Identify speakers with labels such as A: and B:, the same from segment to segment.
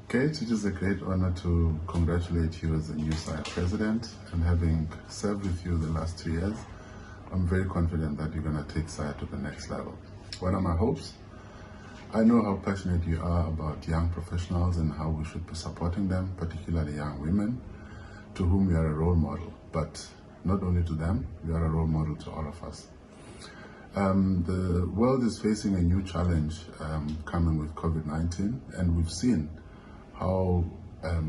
A: Kate, it is a great honor to congratulate you as the new SIA president, and having served with you the last 2 years, I'm very confident that you're going to take SIA to the next level. What are my hopes? I know how passionate you are about young professionals and how we should be supporting them, particularly young women, to whom we are a role model. But not only to them, we are a role model to all of us. The world is facing a new challenge coming with COVID-19, and we've seen how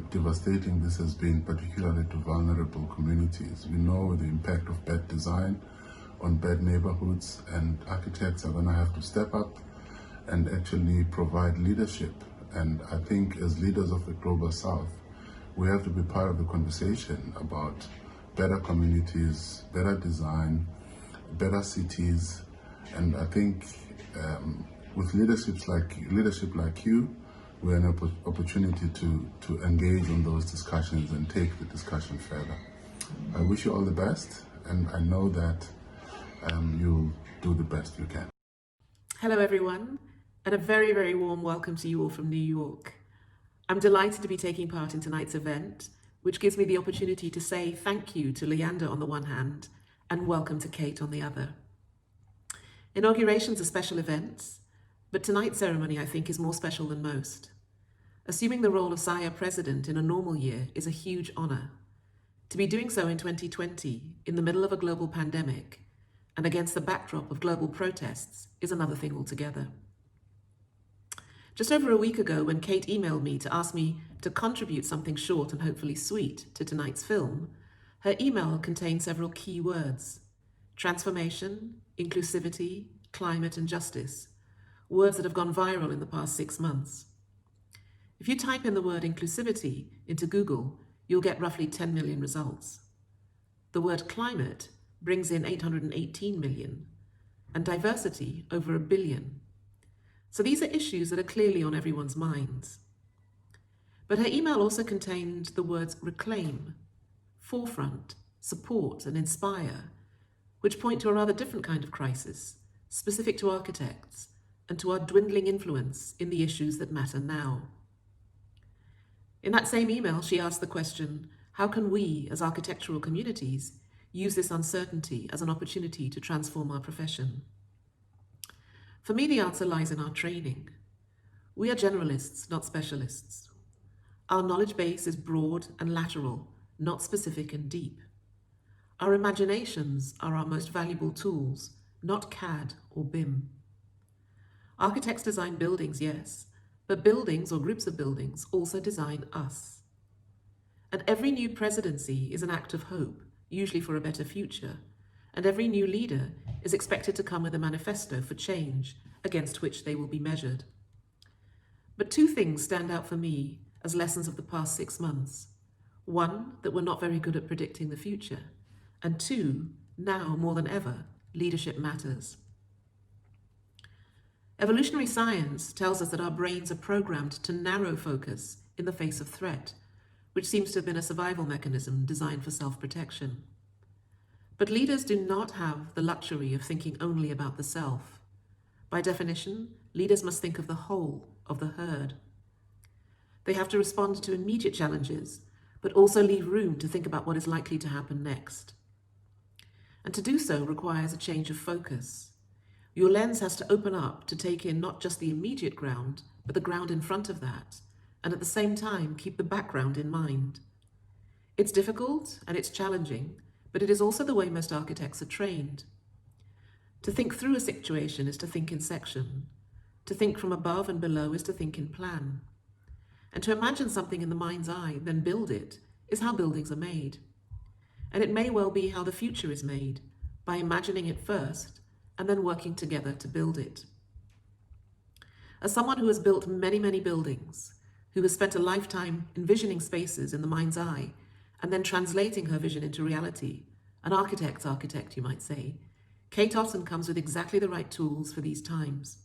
A: devastating this has been, particularly to vulnerable communities. We know the impact of bad design on bad neighborhoods, and architects are going to have to step up and actually provide leadership. And I think as leaders of the Global South, we have to be part of the conversation about better communities, better design, better cities. And I think with leadership like you, we're an opportunity to engage in those discussions and take the discussion further. I wish you all the best, and I know that you'll do the best you can.
B: Hello everyone, and a very, very warm welcome to you all from New York. I'm delighted to be taking part in tonight's event, which gives me the opportunity to say thank you to Leander on the one hand, and welcome to Kate on the other. Inaugurations are special events, but tonight's ceremony I think is more special than most. Assuming the role of SIA president in a normal year is a huge honor. To be doing so in 2020, in the middle of a global pandemic, and against the backdrop of global protests, is another thing altogether. Just over a week ago, when Kate emailed me to ask me to contribute something short and hopefully sweet to tonight's film, her email contained several key words: transformation, inclusivity, climate and justice, words that have gone viral in the past 6 months. If you type in the word inclusivity into Google, you'll get roughly 10 million results. The word climate brings in 818 million, and diversity over 1 billion. So these are issues that are clearly on everyone's minds. But her email also contained the words reclaim, forefront, support and inspire, which point to a rather different kind of crisis, specific to architects, and to our dwindling influence in the issues that matter now. In that same email, she asked the question, how can we, as architectural communities, use this uncertainty as an opportunity to transform our profession? For me, the answer lies in our training. We are generalists, not specialists. Our knowledge base is broad and lateral, not specific and deep. Our imaginations are our most valuable tools, not CAD or BIM. Architects design buildings, yes, but buildings or groups of buildings also design us. And every new presidency is an act of hope, usually for a better future, and every new leader is expected to come with a manifesto for change against which they will be measured. But 2 things stand out for me as lessons of the past 6 months. 1, that we're not very good at predicting the future, and 2, now more than ever, leadership matters. Evolutionary science tells us that our brains are programmed to narrow focus in the face of threat, which seems to have been a survival mechanism designed for self-protection. But leaders do not have the luxury of thinking only about the self. By definition, leaders must think of the whole, of the herd. They have to respond to immediate challenges, but also leave room to think about what is likely to happen next. And to do so requires a change of focus. Your lens has to open up to take in not just the immediate ground, but the ground in front of that, and at the same time keep the background in mind. It's difficult and it's challenging, but it is also the way most architects are trained. To think through a situation is to think in section. To think from above and below is to think in plan. And to imagine something in the mind's eye, then build it, is how buildings are made. And it may well be how the future is made, by imagining it first, and then working together to build it. As someone who has built many, many buildings, who has spent a lifetime envisioning spaces in the mind's eye, and then translating her vision into reality, an architect's architect, you might say, Kate Otten comes with exactly the right tools for these times.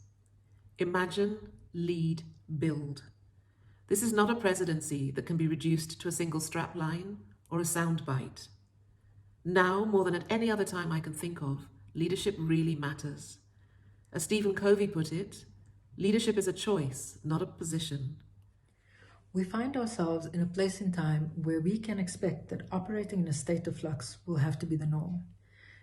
B: Imagine, lead, build. This is not a presidency that can be reduced to a single strap line or a sound bite. Now, more than at any other time I can think of, leadership really matters. As Stephen Covey put it, leadership is a choice, not a position.
C: We find ourselves in a place in time where we can expect that operating in a state of flux will have to be the norm.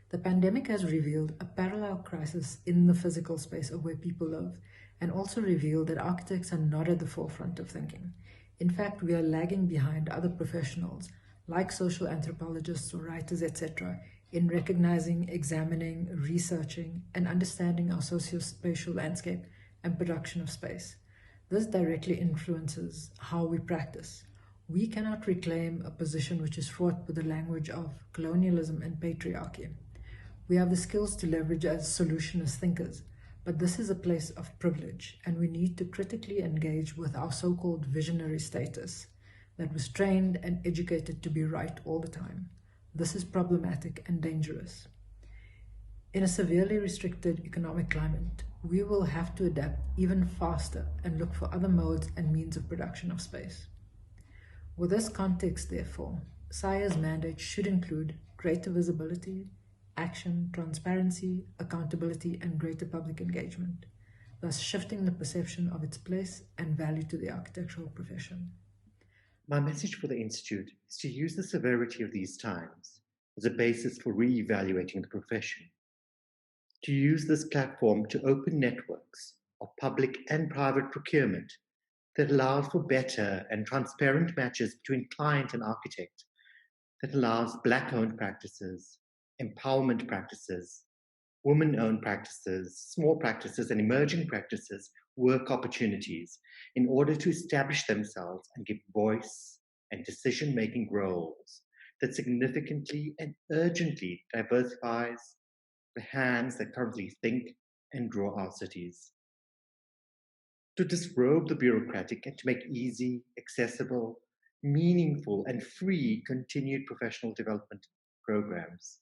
C: The pandemic has revealed a parallel crisis in the physical space of where people live, and also revealed that architects are not at the forefront of thinking. In fact, we are lagging behind other professionals, like social anthropologists or writers, etc., in recognizing, examining, researching, and understanding our socio-spatial landscape and production of space. This directly influences how we practice. We cannot reclaim a position which is fraught with the language of colonialism and patriarchy. We have the skills to leverage as solutionist thinkers, but this is a place of privilege, and we need to critically engage with our so-called visionary status that was trained and educated to be right all the time. This is problematic and dangerous. In a severely restricted economic climate, we will have to adapt even faster and look for other modes and means of production of space. With this context, therefore, SAIA's mandate should include greater visibility, action, transparency, accountability, and greater public engagement, thus shifting the perception of its place and value to the architectural profession.
D: My message for the Institute is to use the severity of these times as a basis for re-evaluating the profession, to use this platform to open networks of public and private procurement that allows for better and transparent matches between client and architect, that allows Black-owned practices, empowerment practices, women-owned practices, small practices, and emerging practices work opportunities in order to establish themselves and give voice and decision-making roles that significantly and urgently diversifies the hands that currently think and draw our cities. To disrobe the bureaucratic and to make easy, accessible, meaningful, and free continued professional development programs.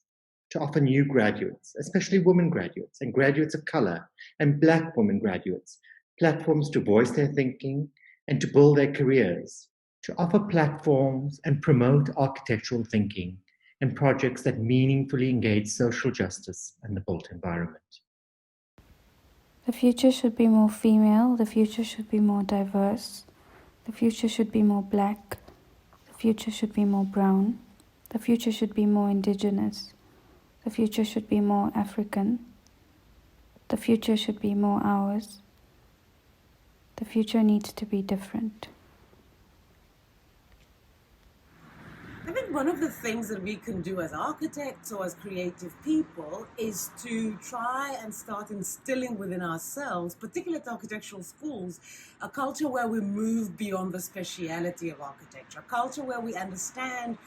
D: To offer new graduates, especially women graduates and graduates of color and Black women graduates, platforms to voice their thinking and to build their careers. To offer platforms and promote architectural thinking and projects that meaningfully engage social justice and the built environment.
E: The future should be more female, the future should be more diverse, the future should be more Black, the future should be more brown, the future should be more indigenous, the future should be more African, the future should be more ours, the future needs to be different.
F: I think one of the things that we can do as architects or as creative people is to try and start instilling within ourselves, particularly at architectural schools, a culture where we move beyond the speciality of architecture, a culture where we understand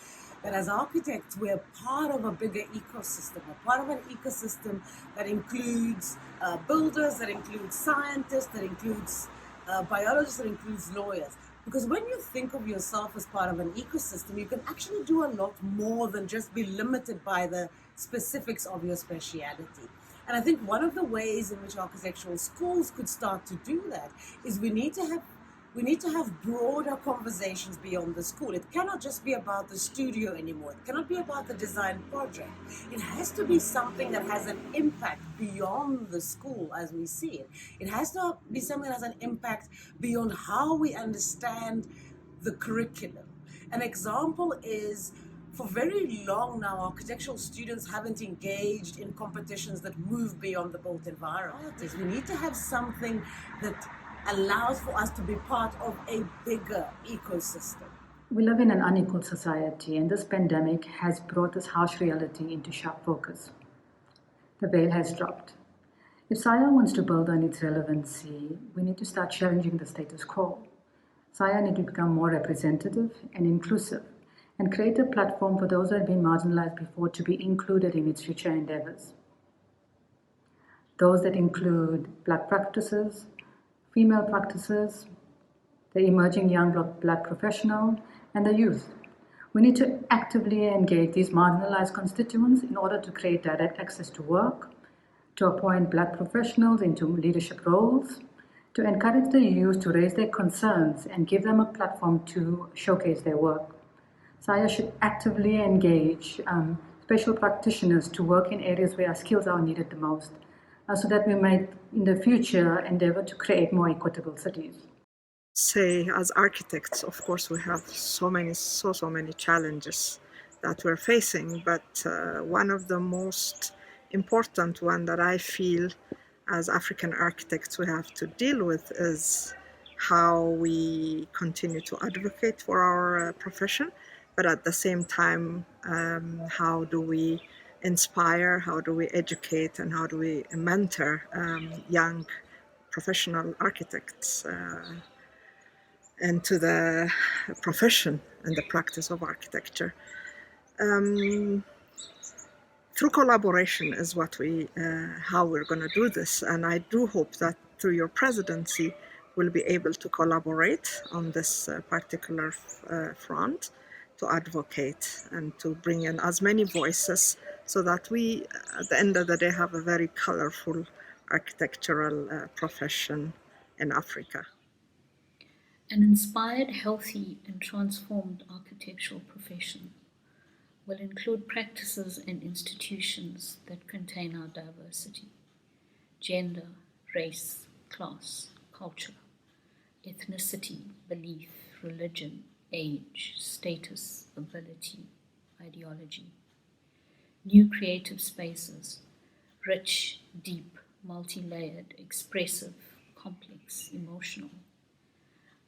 F: that as architects, we're part of a bigger ecosystem. We're part of an ecosystem that includes builders, that includes scientists, that includes biologists, that includes lawyers. Because when you think of yourself as part of an ecosystem, you can actually do a lot more than just be limited by the specifics of your speciality. And I think one of the ways in which architectural schools could start to do that is we need to have broader conversations beyond the school. It cannot just be about the studio anymore. It cannot be about the design project. It has to be something that has an impact beyond the school as we see it. It has to be something that has an impact beyond how we understand the curriculum. An example is, for very long now, architectural students haven't engaged in competitions that move beyond the built environment. We need to have something that allows for us to be part of a bigger ecosystem.
G: We live in an unequal society, and this pandemic has brought this harsh reality into sharp focus. The veil has dropped. If SAIA wants to build on its relevancy, we need to start challenging the status quo. SAIA needs to become more representative and inclusive and create a platform for those who have been marginalized before to be included in its future endeavors. Those that include Black practices, female practices, the emerging young Black professional, and the youth. We need to actively engage these marginalized constituents in order to create direct access to work, to appoint Black professionals into leadership roles, to encourage the youth to raise their concerns and give them a platform to showcase their work. SAIA should actively engage special practitioners to work in areas where our skills are needed the most, so that we might, in the future, endeavor to create more equitable cities.
H: say as architects, of course, we have so many challenges that we're facing, but one of the most important one that I feel as African architects we have to deal with is how we continue to advocate for our profession, but at the same time, how do we inspire, how do we educate, and how do we mentor young professional architects into the profession and the practice of architecture. Through collaboration is how we're going to do this, and I do hope that through your presidency we'll be able to collaborate on this particular front, to advocate and to bring in as many voices so that we, at the end of the day, have a very colorful architectural profession in Africa.
I: An inspired, healthy, and transformed architectural profession will include practices and institutions that contain our diversity: gender, race, class, culture, ethnicity, belief, religion, age, status, ability, ideology. New creative spaces, rich, deep, multi-layered, expressive, complex, emotional.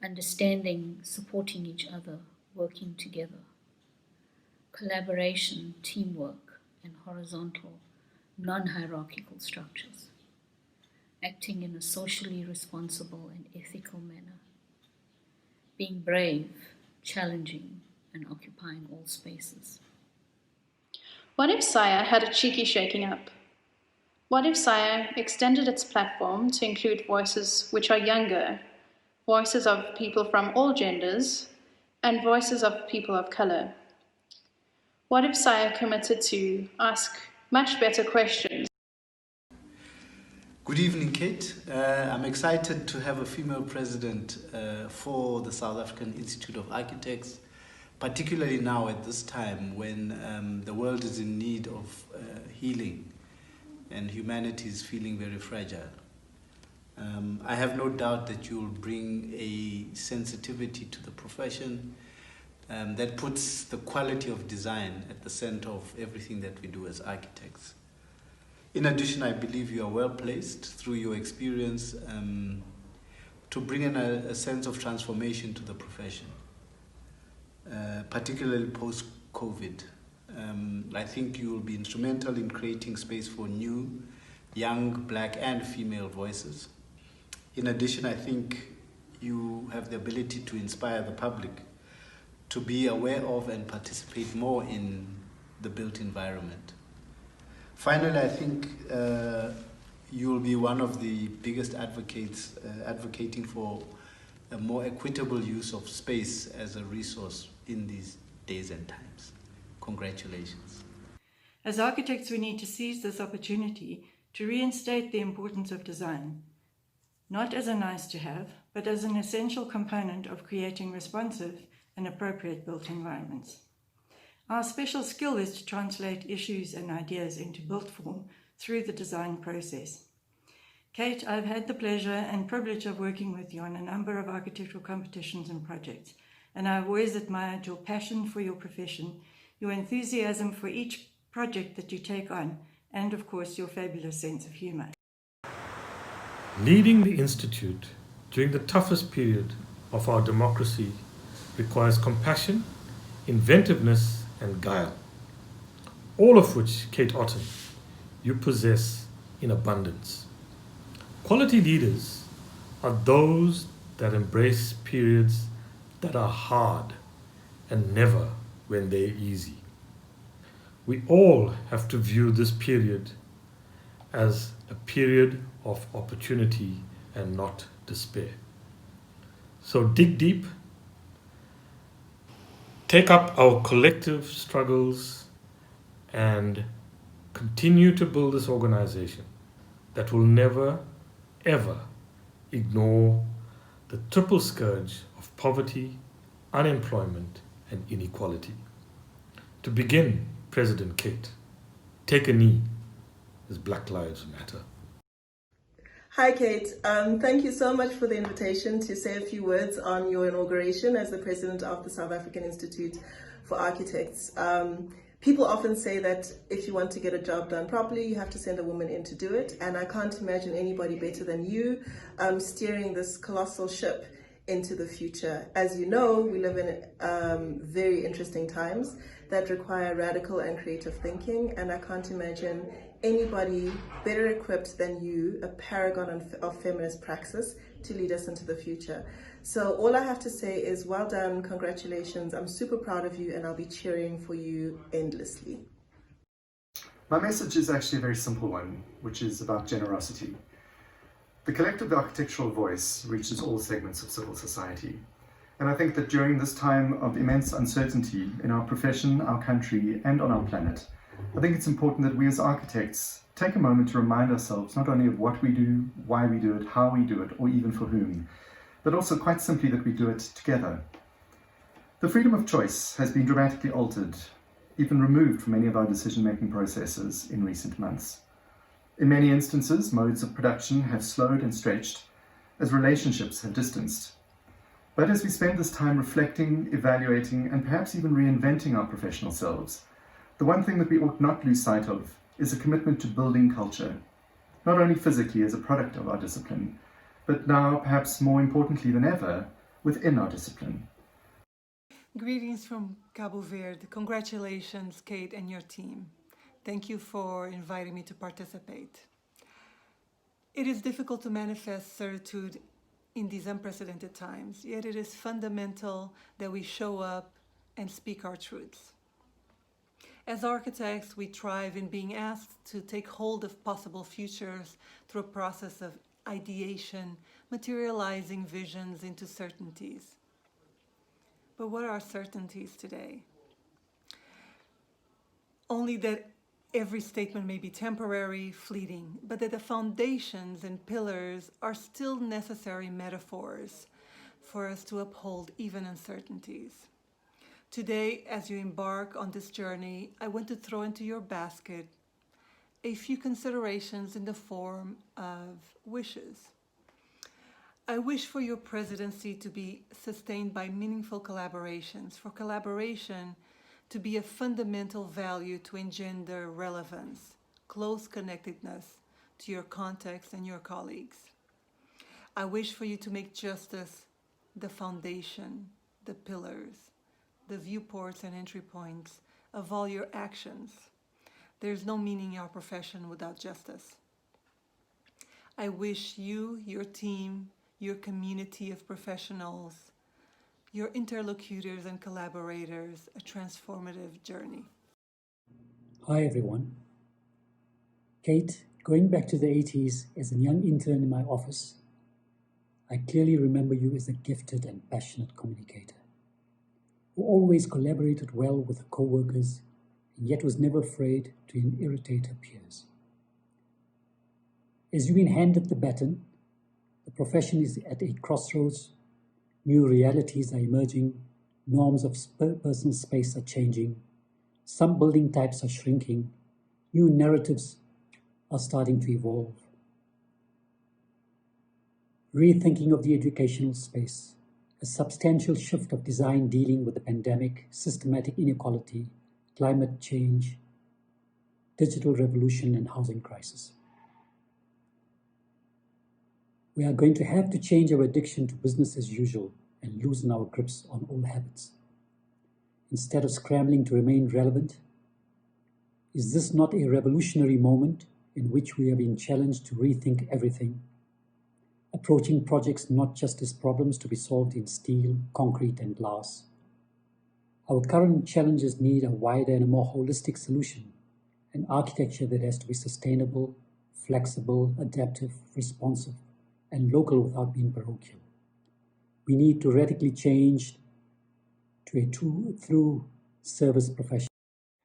I: Understanding, supporting each other, working together. Collaboration, teamwork, and horizontal, non-hierarchical structures. Acting in a socially responsible and ethical manner. Being brave, challenging, and occupying all spaces.
J: What if SIA had a cheeky shaking up? What if SIA extended its platform to include voices which are younger, voices of people from all genders, and voices of people of color? What if SIA committed to ask much better questions?
K: Good evening, Kate. I'm excited to have a female president for the South African Institute of Architects, particularly now at this time when the world is in need of healing and humanity is feeling very fragile. I have no doubt that you will bring a sensitivity to the profession that puts the quality of design at the center of everything that we do as architects. In addition, I believe you are well placed through your experience to bring in a sense of transformation to the profession, particularly post-COVID. I think you will be instrumental in creating space for new, young, black and female voices. In addition, I think you have the ability to inspire the public to be aware of and participate more in the built environment. Finally, I think you will be one of the biggest advocates advocating for a more equitable use of space as a resource in these days and times. Congratulations.
L: As architects, we need to seize this opportunity to reinstate the importance of design, not as a nice to have, but as an essential component of creating responsive and appropriate built environments. Our special skill is to translate issues and ideas into built form through the design process. Kate, I've had the pleasure and privilege of working with you on a number of architectural competitions and projects, and I've always admired your passion for your profession, your enthusiasm for each project that you take on, and of course your fabulous sense of humour.
M: Leading the Institute during the toughest period of our democracy requires compassion, inventiveness, and guile, all of which, Kate Otten, you possess in abundance. Quality leaders are those that embrace periods that are hard and never when they're easy. We all have to view this period as a period of opportunity and not despair. So dig deep, take up our collective struggles, and continue to build this organization that will never, ever ignore the triple scourge of poverty, unemployment, and inequality. To begin, President Kate, take a knee as Black Lives Matter.
N: Hi, Kate. Thank you so much for the invitation to say a few words on your inauguration as the president of the South African Institute for Architects. People often say that if you want to get a job done properly, you have to send a woman in to do it. And I can't imagine anybody better than you steering this colossal ship into the future. As you know, we live in very interesting times that require radical and creative thinking, and I can't imagine anybody better equipped than you, a paragon of feminist praxis, to lead us into the future. So all I have to say is well done, congratulations, I'm super proud of you, and I'll be cheering for you endlessly.
O: My message is actually a very simple one, which is about generosity. The collective architectural voice reaches all segments of civil society. And I think that during this time of immense uncertainty in our profession, our country, and on our planet, I think it's important that we as architects take a moment to remind ourselves not only of what we do, why we do it, how we do it, or even for whom, but also quite simply that we do it together. The freedom of choice has been dramatically altered, even removed from many of our decision-making processes in recent months. In many instances, modes of production have slowed and stretched as relationships have distanced. But as we spend this time reflecting, evaluating, and perhaps even reinventing our professional selves, the one thing that we ought not lose sight of is a commitment to building culture, not only physically as a product of our discipline, but now, perhaps more importantly than ever, within our discipline.
P: Greetings from Cabo Verde. Congratulations, Kate and your team. Thank you for inviting me to participate. It is difficult to manifest certitude in these unprecedented times, yet it is fundamental that we show up and speak our truths. As architects, we thrive in being asked to take hold of possible futures through a process of ideation, materializing visions into certainties. But what are certainties today? Only that every statement may be temporary, fleeting, but that the foundations and pillars are still necessary metaphors for us to uphold even uncertainties. Today, as you embark on this journey, I want to throw into your basket a few considerations in the form of wishes. I wish for your presidency to be sustained by meaningful collaborations, for collaboration to be a fundamental value to engender relevance, close connectedness to your context and your colleagues. I wish for you to make justice the foundation, the pillars, the viewports and entry points of all your actions. There's no meaning in our profession without justice. I wish you, your team, your community of professionals, your interlocutors and collaborators, a transformative journey.
Q: Hi everyone. Kate, going back to the 80s as a young intern in my office, I clearly remember you as a gifted and passionate communicator who always collaborated well with the co-workers and yet was never afraid to irritate her peers. As you've been handed the baton, the profession is at a crossroads. New realities are emerging, norms of personal space are changing, some building types are shrinking, new narratives are starting to evolve. Rethinking of the educational space, a substantial shift of design dealing with the pandemic, systematic inequality, climate change, digital revolution, and housing crisis. We are going to have to change our addiction to business as usual and loosen our grips on old habits. Instead of scrambling to remain relevant, is this not a revolutionary moment in which we are being challenged to rethink everything, approaching projects not just as problems to be solved in steel, concrete, and glass? Our current challenges need a wider and a more holistic solution, an architecture that has to be sustainable, flexible, adaptive, responsive, and local without being parochial. We need to radically change to a true service profession.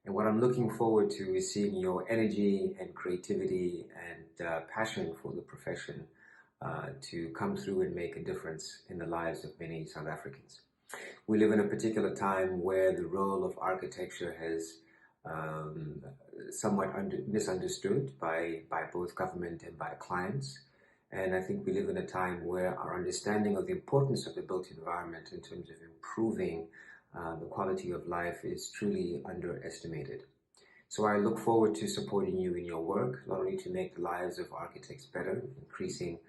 R: And what I'm looking forward to is seeing your energy and creativity and passion for the profession to come through and make a difference in the lives of many South Africans. We live in a particular time where the role of architecture has somewhat misunderstood by both government and by clients. And I think we live in a time where our understanding of the importance of the built environment in terms of improving the quality of life is truly underestimated. So I look forward to supporting you in your work, not only to make the lives of architects better, increasing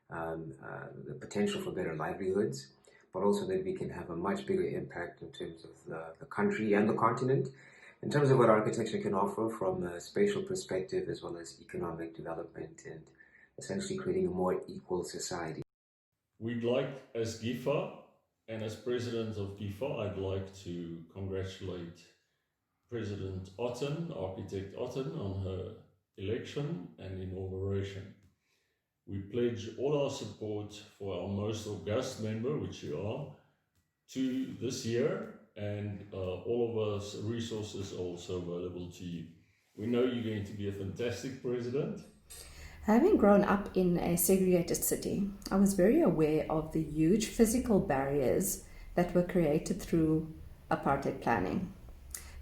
R: the potential for better livelihoods, but also that we can have a much bigger impact in terms of the country and the continent, in terms of what architecture can offer from a spatial perspective as well as economic development and essentially creating a more equal society.
S: We'd like, as GIFA and as president of GIFA, I'd like to congratulate President Otten, Architect Otten, on her election and inauguration. We pledge all our support for our most august member, which you are, to this year, and all of us resources are also available to you. We know you're going to be a fantastic president.
T: Having grown up in a segregated city, I was very aware of the huge physical barriers that were created through apartheid planning.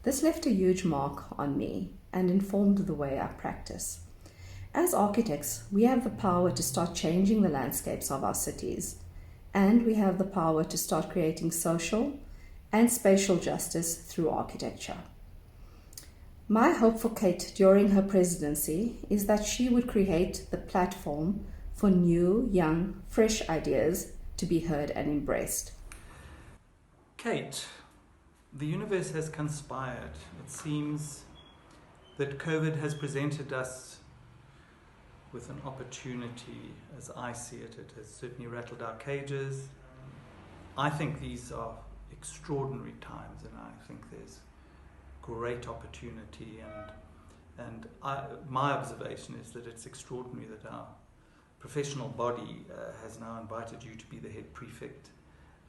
T: This left a huge mark on me and informed the way I practice. As architects, we have the power to start changing the landscapes of our cities, and we have the power to start creating social and spatial justice through architecture. My hope for Kate during her presidency is that she would create the platform for new, young, fresh ideas to be heard and embraced.
U: Kate, the universe has conspired. It seems that COVID has presented us with an opportunity. As I see it, it has certainly rattled our cages. I think these are extraordinary times, and I think there's great opportunity, and my observation is that it's extraordinary that our professional body has now invited you to be the head prefect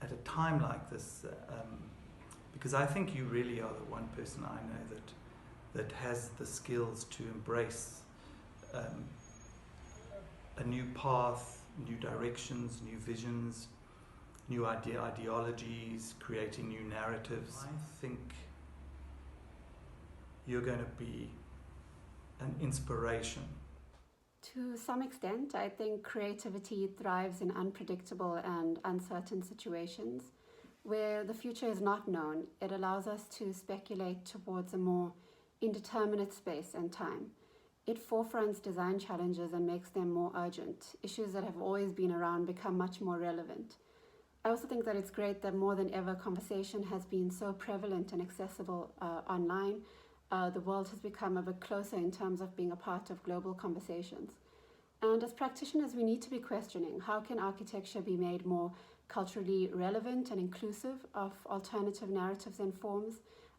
U: at a time like this, because I think you really are the one person I know that has the skills to embrace a new path, new directions, new visions, new ideologies, creating new narratives. I think you're going to be an inspiration.
V: To some extent, I think creativity thrives in unpredictable and uncertain situations. Where the future is not known, it allows us to speculate towards a more indeterminate space and time. It forefronts design challenges and makes them more urgent. Issues that have always been around become much more relevant. I also think that it's great that more than ever conversation has been so prevalent and accessible online. The world has become a bit closer in terms of being a part of global conversations. And as practitioners, we need to be questioning, how can architecture be made more culturally relevant and inclusive of alternative narratives and forms?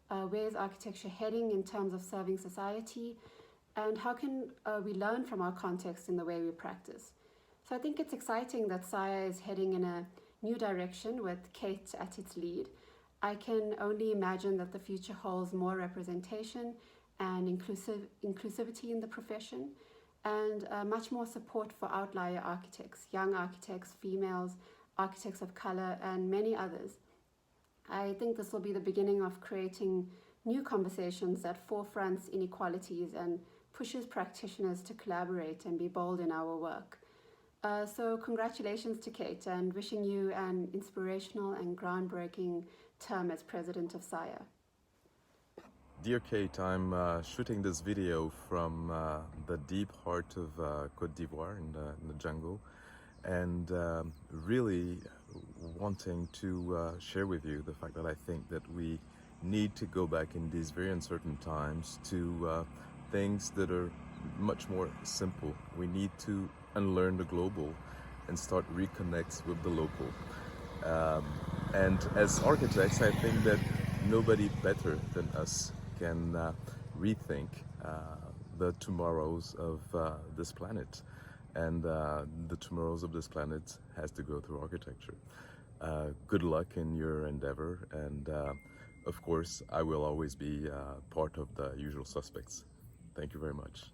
V: Where is architecture heading in terms of serving society? And how can we learn from our context in the way we practice? So I think it's exciting that SIA is heading in a new direction with Kate at its lead. I can only imagine that the future holds more representation and inclusivity in the profession, and much more support for outlier architects, young architects, females, architects of color, and many others. I think this will be the beginning of creating new conversations that forefronts inequalities and pushes practitioners to collaborate and be bold in our work. So congratulations to Kate, and wishing you an inspirational and groundbreaking term as president of SIA.
W: Dear Kate, I'm shooting this video from the deep heart of Côte d'Ivoire in the jungle, and really wanting to share with you the fact that I think that we need to go back in these very uncertain times to things that are much more simple. We need to unlearn the global and start reconnect with the local. And as architects, I think that nobody better than us can rethink the tomorrows of this planet. And the tomorrows of this planet has to go through architecture. Good luck in your endeavor, and of course, I will always be part of the usual suspects. Thank you very much.